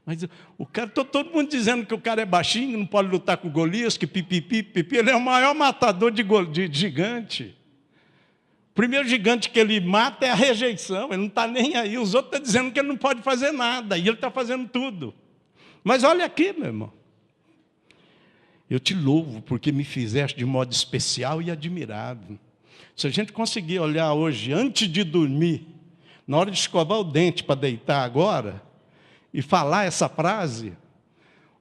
Mas o cara, todo mundo dizendo que o cara é baixinho, não pode lutar com Golias, que pipipi, pipi, ele é o maior matador de gigante. O primeiro gigante que ele mata é a rejeição, ele não está nem aí. Os outros estão dizendo que ele não pode fazer nada, e ele está fazendo tudo. Mas olha aqui, meu irmão. Eu te louvo porque me fizeste de modo especial e admirável. Se a gente conseguir olhar hoje, antes de dormir, na hora de escovar o dente para deitar agora, e falar essa frase,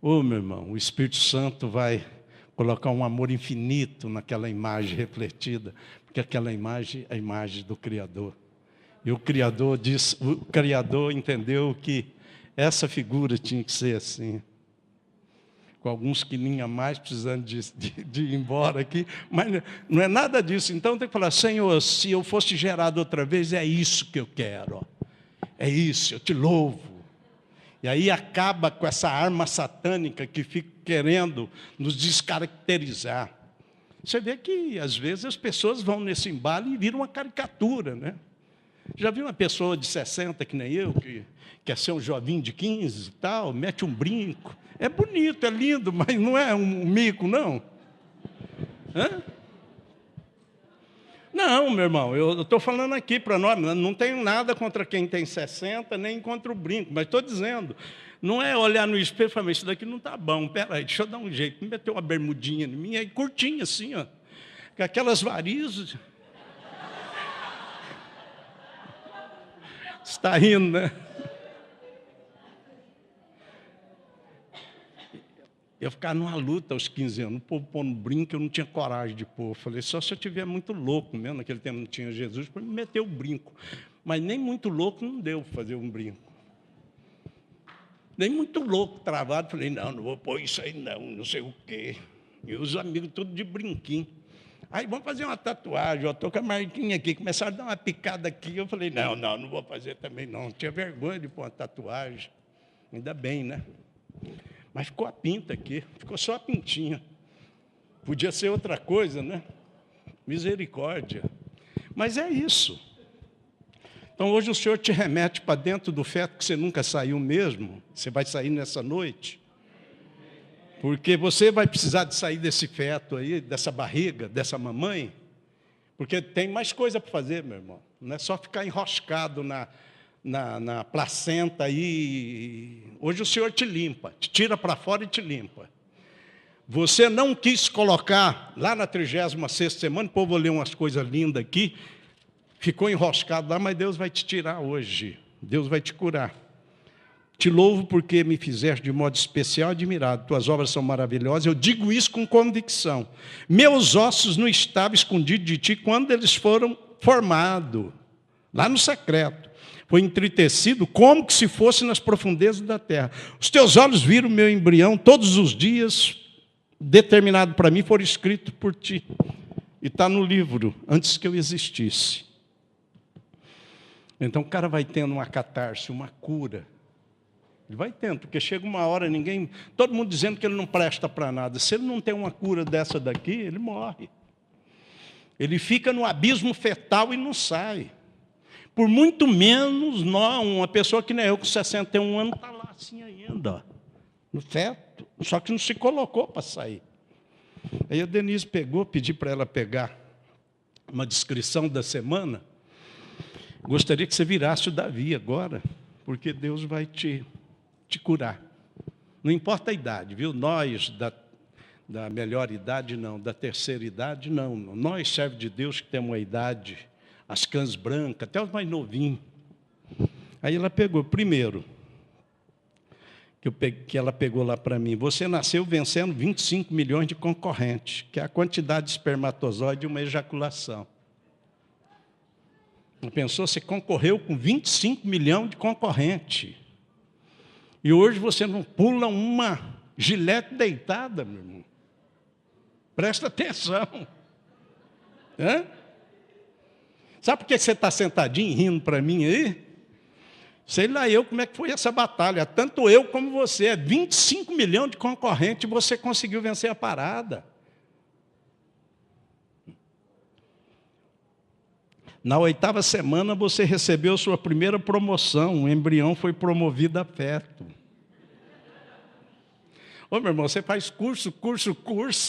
meu irmão, o Espírito Santo vai colocar um amor infinito naquela imagem refletida, porque aquela imagem é a imagem do Criador. E o Criador entendeu que essa figura tinha que ser assim, com alguns quilinhos a mais, precisando de ir embora aqui, mas não é nada disso. Então tem que falar, Senhor, se eu fosse gerado outra vez, é isso que eu quero. É isso, eu te louvo. E aí acaba com essa arma satânica que fica querendo nos descaracterizar. Você vê que, às vezes, as pessoas vão nesse embalo e viram uma caricatura, né? Já viu uma pessoa de 60, que nem eu, que quer ser um jovinho de 15 e tal, mete um brinco. É bonito, é lindo, mas não é um mico, não. Hã? Não, meu irmão, eu estou falando aqui para nós, não tenho nada contra quem tem 60, nem contra o brinco, mas estou dizendo, não é olhar no espelho e falar, isso daqui não está bom, peraí, deixa eu dar um jeito, me meter uma bermudinha em mim, aí curtinha assim, ó, com aquelas varizes. Você está rindo, né? Eu ficava numa luta aos 15 anos, o povo pondo brinco, eu não tinha coragem de pôr. Eu falei, só se eu estiver muito louco mesmo, naquele tempo não tinha Jesus, para me meter o brinco. Mas nem muito louco não deu para fazer um brinco. Nem muito louco, travado, falei, não vou pôr isso aí não sei o quê. E os amigos tudo de brinquinho. Aí vamos fazer uma tatuagem, eu estou com a marquinha aqui, começaram a dar uma picada aqui, eu falei, não vou fazer também não. Não tinha vergonha de pôr uma tatuagem. Ainda bem, né? Mas ficou a pinta aqui, ficou só a pintinha. Podia ser outra coisa, né? Misericórdia. Mas é isso. Então, hoje o Senhor te remete para dentro do feto que você nunca saiu mesmo. Você vai sair nessa noite. Porque você vai precisar de sair desse feto aí, dessa barriga, dessa mamãe. Porque tem mais coisa para fazer, meu irmão. Não é só ficar enroscado na placenta aí. Hoje o Senhor te limpa, te tira para fora e te limpa. Você não quis colocar, lá na 36ª semana, o povo leu umas coisas lindas aqui, ficou enroscado lá, mas Deus vai te tirar hoje. Deus vai te curar. Te louvo porque me fizeste de modo especial admirado. Tuas obras são maravilhosas. Eu digo isso com convicção. Meus ossos não estavam escondidos de ti quando eles foram formados, lá no secreto. Foi entretecido como que se fosse nas profundezas da terra. Os teus olhos viram o meu embrião, todos os dias, determinado para mim, foram escritos por ti. E está no livro, antes que eu existisse. Então o cara vai tendo uma catarse, uma cura. Ele vai tendo, porque chega uma hora, todo mundo dizendo que ele não presta para nada. Se ele não tem uma cura dessa daqui, ele morre. Ele fica no abismo fetal e não sai. Por muito menos, uma pessoa que nem eu, com 61 anos, está lá assim ainda, ó, no feto, só que não se colocou para sair. Aí a Denise pedi para ela pegar uma descrição da semana. Gostaria que você virasse o Davi agora, porque Deus vai te curar. Não importa a idade, viu? Nós, da melhor idade, não. Da terceira idade, não. Nós, servos de Deus, que temos uma idade, as cãs brancas, até os mais novinhos. Aí ela pegou, primeiro, que ela pegou lá para mim, você nasceu vencendo 25 milhões de concorrentes, que é a quantidade de espermatozoide de uma ejaculação. Pensou, você concorreu com 25 milhões de concorrentes. E hoje você não pula uma gilete deitada, meu irmão. Presta atenção. Hã? Sabe por que você está sentadinho rindo para mim aí? Sei lá eu como é que foi essa batalha. Tanto eu como você. É 25 milhões de concorrentes e você conseguiu vencer a parada. Na 8ª semana você recebeu sua primeira promoção. O embrião foi promovido a feto. Ô, meu irmão, você faz curso,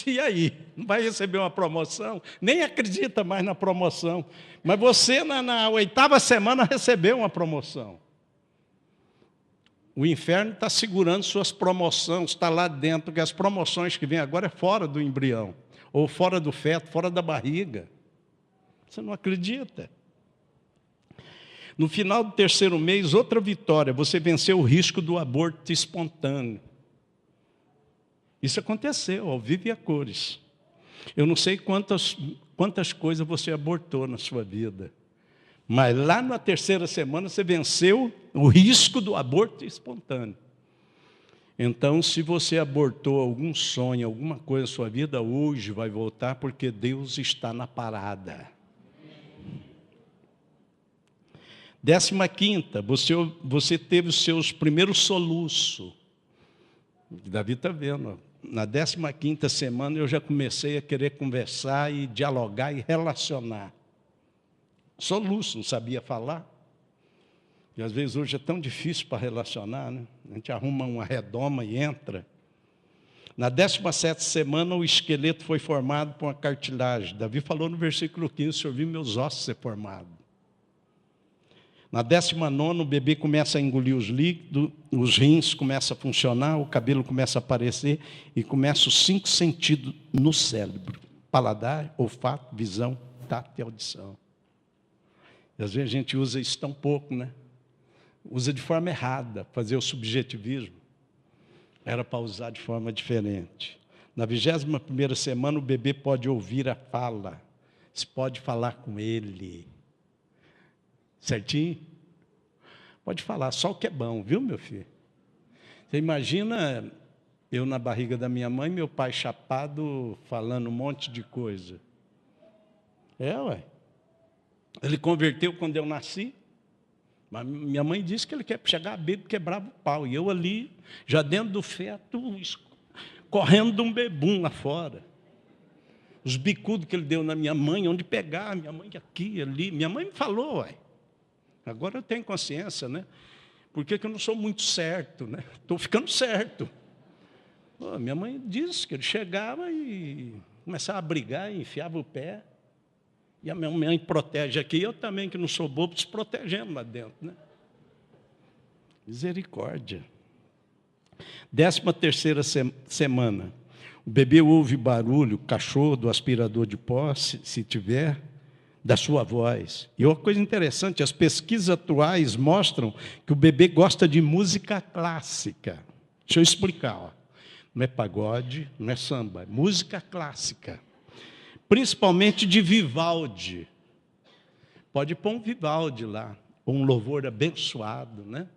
e aí? Não vai receber uma promoção? Nem acredita mais na promoção. Mas você, na 8ª semana, recebeu uma promoção. O inferno está segurando suas promoções, está lá dentro, porque as promoções que vêm agora é fora do embrião, ou fora do feto, fora da barriga. Você não acredita? No final do 3º mês, outra vitória, você venceu o risco do aborto espontâneo. Isso aconteceu, ao vivo e a cores. Eu não sei quantas coisas você abortou na sua vida, mas lá na 3ª semana você venceu o risco do aborto espontâneo. Então, se você abortou algum sonho, alguma coisa na sua vida, hoje vai voltar, porque Deus está na parada. 15ª, você teve os seus primeiros soluços. Davi está vendo. Na 15ª semana eu já comecei a querer conversar e dialogar e relacionar. Soluço, não sabia falar. E às vezes hoje é tão difícil para relacionar, né? A gente arruma uma redoma e entra. Na 17ª semana o esqueleto foi formado por uma cartilagem. Davi falou no versículo 15, eu vi meus ossos ser formados. Na 19ª, o bebê começa a engolir os líquidos, os rins começam a funcionar, o cabelo começa a aparecer e começa os 5 sentidos no cérebro. Paladar, olfato, visão, tato e audição. E às vezes a gente usa isso tão pouco, né? Usa de forma errada, fazer o subjetivismo. Era para usar de forma diferente. Na 21ª semana, o bebê pode ouvir a fala. Você pode falar com ele. Certinho? Pode falar, só o que é bom, viu, meu filho? Você imagina eu na barriga da minha mãe, meu pai chapado, falando um monte de coisa. Ué. Ele converteu quando eu nasci. Mas minha mãe disse que ele quer chegar a bebê, quebrava o pau. E eu ali, já dentro do feto, correndo de um bebum lá fora. Os bicudos que ele deu na minha mãe, onde pegar, minha mãe aqui, ali. Minha mãe me falou, ué. Agora eu tenho consciência, né? Por que eu não sou muito certo, né? Estou ficando certo. Pô, minha mãe disse que ele chegava e começava a brigar, e enfiava o pé. E a minha mãe protege aqui, eu também, que não sou bobo, se protegendo lá dentro, né? Misericórdia. 13ª semana. O bebê ouve barulho, cachorro do aspirador de pó, se tiver, da sua voz. E uma coisa interessante, as pesquisas atuais mostram que o bebê gosta de música clássica. Deixa eu explicar. Ó. Não é pagode, não é samba, é música clássica. Principalmente de Vivaldi. Pode pôr um Vivaldi lá, ou um louvor abençoado, né?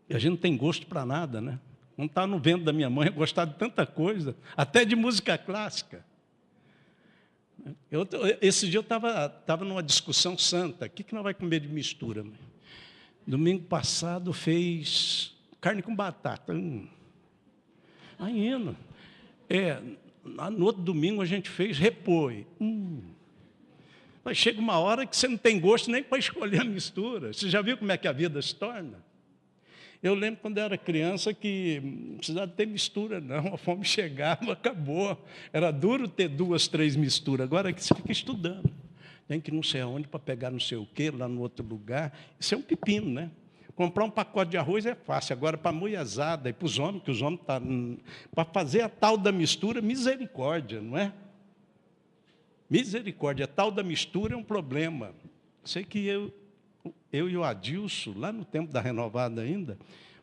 E a gente não tem gosto para nada, né? Não está no vento da minha mãe, eu gostava de tanta coisa, até de música clássica. Esse dia eu estava numa discussão santa. O que nós vamos comer de mistura? Domingo passado fez carne com batata. Ainda. No outro domingo a gente fez repolho. Mas chega uma hora que você não tem gosto nem para escolher a mistura. Você já viu como é que a vida se torna? Eu lembro quando eu era criança que não precisava ter mistura, não. A fome chegava, acabou. Era duro ter 2, 3 misturas. Agora é que você fica estudando. Tem que ir não sei aonde para pegar não sei o quê, lá no outro lugar. Isso é um pepino, né? Comprar um pacote de arroz é fácil. Agora, para a mulherzada e para os homens, que os homens estão... Para fazer a tal da mistura, misericórdia, não é? Misericórdia. A tal da mistura é um problema. Sei que eu e o Adilson, lá no tempo da renovada ainda,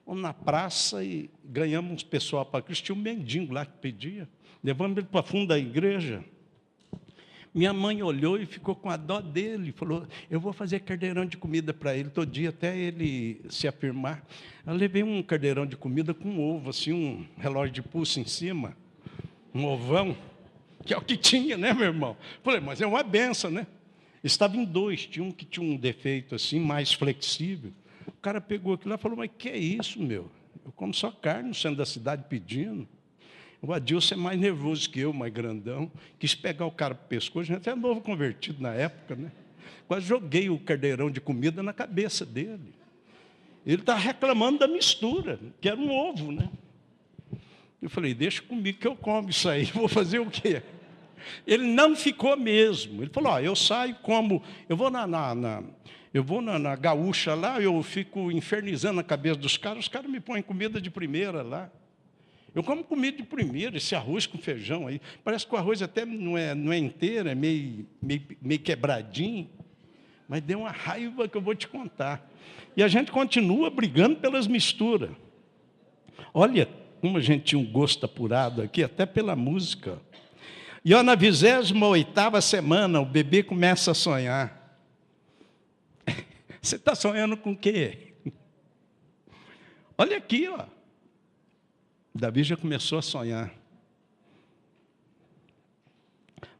vamos na praça e ganhamos uns pessoal para Cristo. Tinha um mendigo lá que pedia. Levamos ele para fundo da igreja. Minha mãe olhou e ficou com a dó dele. Falou, eu vou fazer carneirão de comida para ele todo dia, até ele se afirmar. Eu levei um carneirão de comida com um ovo, assim, um relógio de pulso em cima, um ovão, que é o que tinha, né, meu irmão? Falei, mas é uma benção, né? Estava em 2, tinha um que tinha um defeito assim, mais flexível. O cara pegou aquilo lá e falou, mas que é isso, meu? Eu como só carne no centro da cidade pedindo. O Adilson é mais nervoso que eu, mais grandão. Quis pegar o cara para o pescoço, até novo convertido na época, né? Quase joguei o carneirão de comida na cabeça dele. Ele está reclamando da mistura, que era um ovo, né? Eu falei, deixa comigo que eu como isso aí, vou fazer o quê? Ele não ficou mesmo. Ele falou, eu saio, como, eu vou na gaúcha lá, eu fico infernizando a cabeça dos caras, os caras me põem comida de primeira lá. Eu como comida de primeira, esse arroz com feijão aí. Parece que o arroz até não é inteiro, é meio quebradinho. Mas deu uma raiva que eu vou te contar. E a gente continua brigando pelas misturas. Olha como a gente tinha um gosto apurado aqui, até pela música. E na 28ª semana, o bebê começa a sonhar. Você está sonhando com o quê? Olha aqui, ó. Davi já começou a sonhar.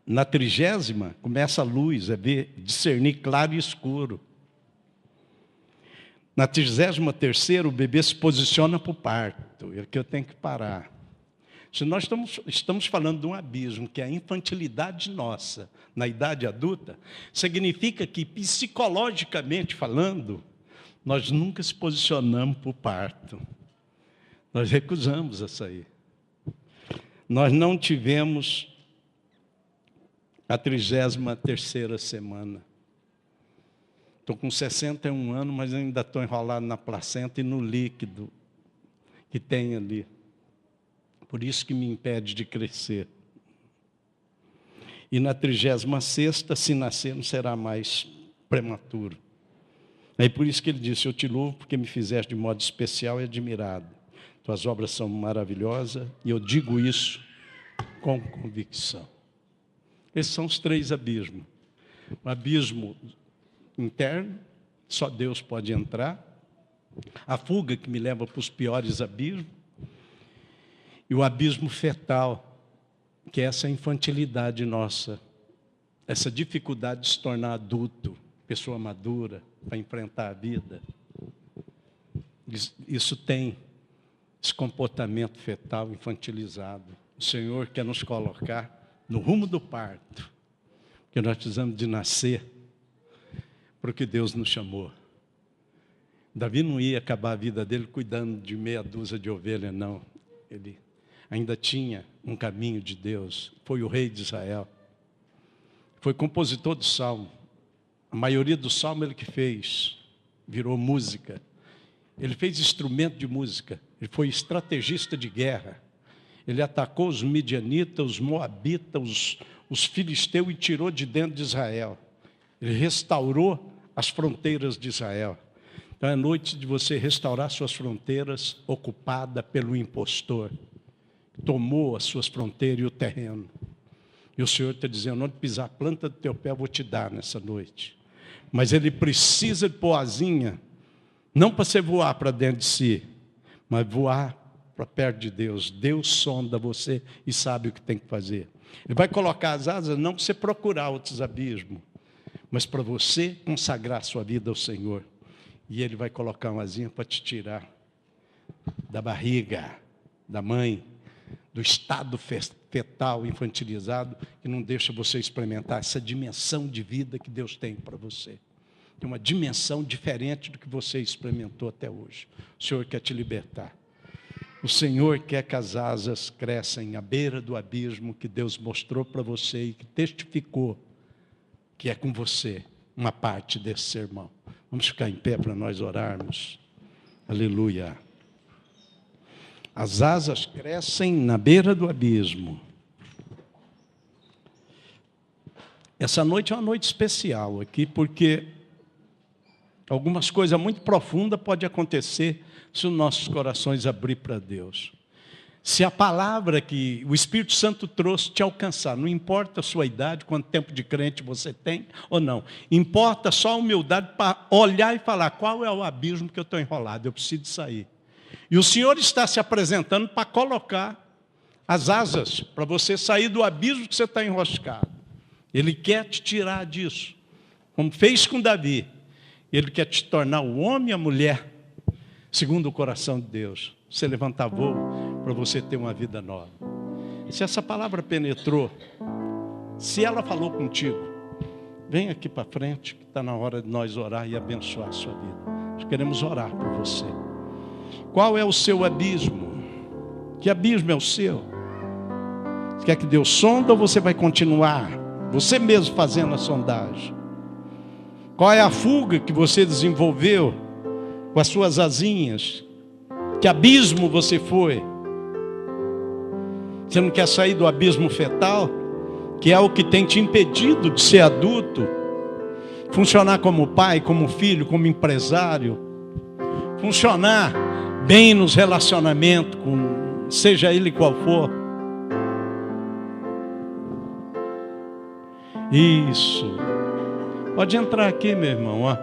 Na 30ª, começa a luz, é ver, discernir claro e escuro. Na 33ª, o bebê se posiciona para o parto. É que eu tenho que parar. Se nós estamos falando de um abismo, que é a infantilidade nossa, na idade adulta, significa que, psicologicamente falando, nós nunca se posicionamos para o parto. Nós recusamos a sair. Nós não tivemos a 33ª semana. Estou com 61 anos, mas ainda estou enrolado na placenta e no líquido que tem ali. Por isso que me impede de crescer. E na 36ª, se nascer, não será mais prematuro. É por isso que ele disse, eu te louvo porque me fizeste de modo especial e admirado. Tuas obras são maravilhosas e eu digo isso com convicção. Esses são os 3 abismos. O abismo interno, só Deus pode entrar. A fuga que me leva para os piores abismos. E o abismo fetal, que é essa infantilidade nossa. Essa dificuldade de se tornar adulto, pessoa madura, para enfrentar a vida. Isso tem esse comportamento fetal infantilizado. O Senhor quer nos colocar no rumo do parto, porque nós precisamos de nascer para o que Deus nos chamou. Davi não ia acabar a vida dele cuidando de meia dúzia de ovelhas, não. Ele ainda tinha um caminho de Deus. Foi o rei de Israel. Foi compositor do salmo. A maioria do salmo ele que fez. Virou música. Ele fez instrumento de música. Ele foi estrategista de guerra. Ele atacou os midianitas, os moabitas, os filisteus e tirou de dentro de Israel. Ele restaurou as fronteiras de Israel. Então é noite de você restaurar suas fronteiras ocupada pelo impostor. Tomou as suas fronteiras e o terreno. E o Senhor está dizendo, onde pisar a planta do teu pé eu vou te dar nessa noite. Mas ele precisa de pôr asinha, não para você voar para dentro de si, mas voar para perto de Deus. Deus sonda você e sabe o que tem que fazer. Ele vai colocar as asas não para você procurar outros abismos, mas para você consagrar sua vida ao Senhor. E Ele vai colocar uma asinha para te tirar da barriga da mãe, do estado fetal infantilizado, que não deixa você experimentar essa dimensão de vida que Deus tem para você. Tem uma dimensão diferente do que você experimentou até hoje. O Senhor quer te libertar. O Senhor quer que as asas cresçam à beira do abismo que Deus mostrou para você e que testificou que é com você uma parte desse sermão. Vamos ficar em pé para nós orarmos. Aleluia. As asas crescem na beira do abismo. Essa noite é uma noite especial aqui, porque algumas coisas muito profundas podem acontecer se os nossos corações abrir para Deus. Se a palavra que o Espírito Santo trouxe te alcançar, não importa a sua idade, quanto tempo de crente você tem ou não, importa só a humildade para olhar e falar, qual é o abismo que eu estou enrolado, eu preciso sair. E o Senhor está se apresentando para colocar as asas, para você sair do abismo que você está enroscado. Ele quer te tirar disso, como fez com Davi. Ele quer te tornar o homem e a mulher, segundo o coração de Deus. Você levantar voo para você ter uma vida nova. Se essa palavra penetrou, se ela falou contigo, vem aqui para frente, que está na hora de nós orar e abençoar a sua vida. Nós queremos orar por você. Qual é o seu abismo? Que abismo é o seu? Você quer que Deus sonda ou você vai continuar você mesmo fazendo a sondagem? Qual é a fuga que você desenvolveu com as suas asinhas? Que abismo você foi? Você não quer sair do abismo fetal, que é o que tem te impedido de ser adulto, funcionar como pai, como filho, como empresário, funcionar bem nos relacionamentos, seja ele qual for. Isso. Pode entrar aqui, meu irmão, ó.